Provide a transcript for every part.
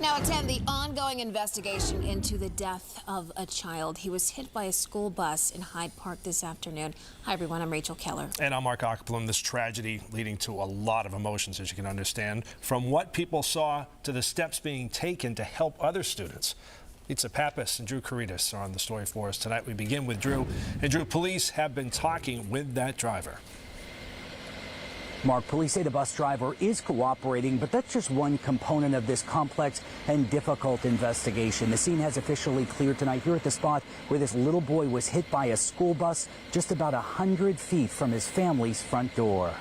Now at 10, the ongoing investigation into the death of a child. He was hit by a school bus in Hyde Park this afternoon. Hi, everyone. I'm Rachel Keller. And I'm Mark Ockerblum. This tragedy leading to a lot of emotions, as you can understand, from what people saw to the steps being taken to help other students. Lisa Pappas and Drew Caritas are on the story for us tonight. We begin with Drew. And Drew, police have been talking with that driver. Mark, police say the bus driver is cooperating, but that's just one component of this complex and difficult investigation. The scene has officially cleared tonight here at the spot where this little boy was hit by a school bus just about 100 feet from his family's front door.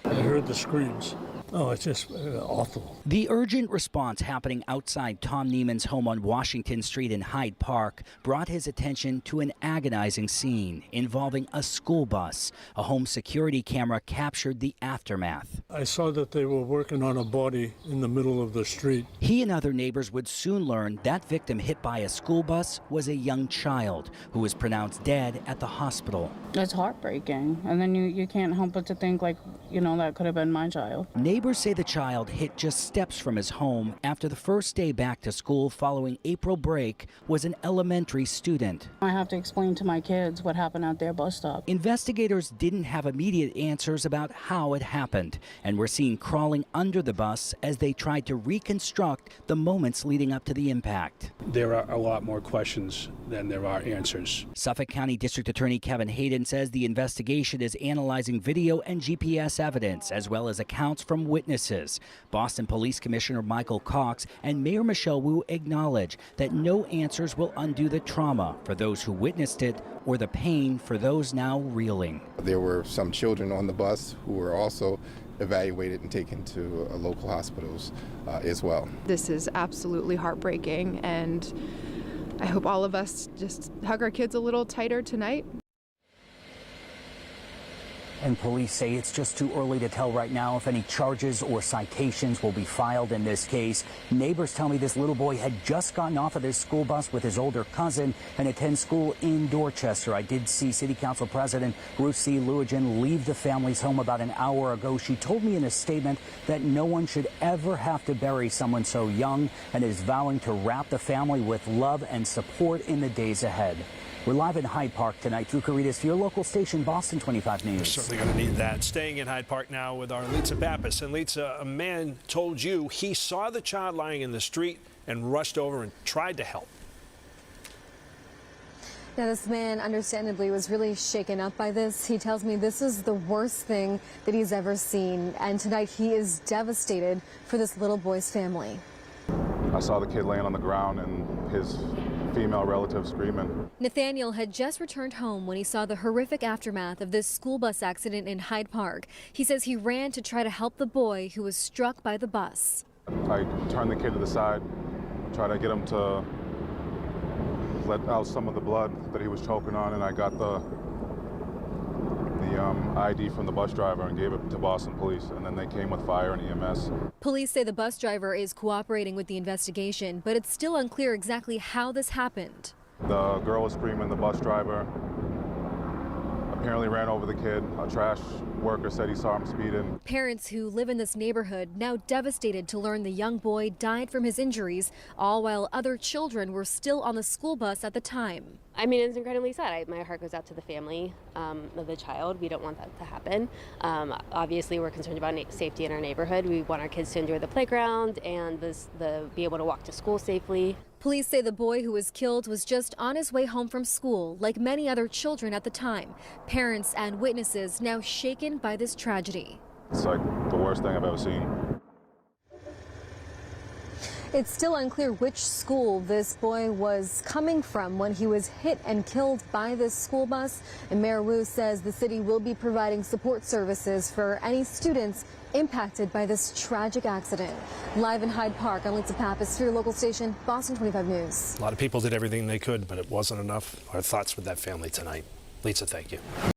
I heard the screams. Oh, it's just awful. The urgent response happening outside Tom Neiman's home on Washington Street in Hyde Park brought his attention to an agonizing scene involving a school bus. A home security camera captured the aftermath. I saw that they were working on a body in the middle of the street. He and other neighbors would soon learn that victim hit by a school bus was a young child who was pronounced dead at the hospital. It's heartbreaking. And then you can't help but to think, like, you know, that could have been my child. Neighbors say the child hit just steps from his home after the first day back to school following April break was an elementary student. I have to explain to my kids what happened at their bus stop. Investigators didn't have immediate answers about how it happened and were seen crawling under the bus as they tried to reconstruct the moments leading up to the impact. There are a lot more questions than there are answers. Suffolk County District Attorney Kevin Hayden says the investigation is analyzing video and GPS evidence as well as accounts from witnesses. Boston Police Commissioner Michael Cox and Mayor Michelle Wu acknowledge that no answers will undo the trauma for those who witnessed it or the pain for those now reeling. There were some children on the bus who were also evaluated and taken to local hospitals as well. This is absolutely heartbreaking, and I hope all of us just hug our kids a little tighter tonight. And police say it's just too early to tell right now if any charges or citations will be filed in this case. Neighbors tell me this little boy had just gotten off of this school bus with his older cousin and attends school in Dorchester. I did see City Council President Ruth C. Luigin leave the family's home about an hour ago. She told me in a statement that no one should ever have to bury someone so young and is vowing to wrap the family with love and support in the days ahead. We're live in Hyde Park tonight. Drew Caritas for your local station, Boston 25 News. We're certainly going to need that. Staying in Hyde Park now with our Lisa Pappas. And Lisa, a man told you he saw the child lying in the street and rushed over and tried to help. Now, this man, understandably, was really shaken up by this. He tells me this is the worst thing that he's ever seen. And tonight he is devastated for this little boy's family. I saw the kid laying on the ground and his female relative screaming. Nathaniel had just returned home when he saw the horrific aftermath of this school bus accident in Hyde Park. He says he ran to try to help the boy who was struck by the bus. I turned the kid to the side, tried to get him to let out some of the blood that he was choking on, and I got the ID from the bus driver and gave it to Boston Police, and then they came with fire and EMS. Police say the bus driver is cooperating with the investigation, but it's still unclear exactly how this happened. The girl was screaming. The bus driver apparently ran over the kid. A trash worker said he saw him speeding. Parents who live in this neighborhood now devastated to learn the young boy died from his injuries, all while other children were still on the school bus at the time. I mean, it's incredibly sad. My heart goes out to the family of the child. We don't want that to happen. Obviously, we're concerned about safety in our neighborhood. We want our kids to enjoy the playground and be able to walk to school safely. Police say the boy who was killed was just on his way home from school, like many other children at the time. Parents and witnesses now shaken by this tragedy. It's like the worst thing I've ever seen. It's still unclear which school this boy was coming from when he was hit and killed by this school bus. And Mayor Wu says the city will be providing support services for any students impacted by this tragic accident. Live in Hyde Park, I'm Lisa Pappas for your local station, Boston 25 News. A lot of people did everything they could, but it wasn't enough. Our thoughts with that family tonight. Lisa, thank you.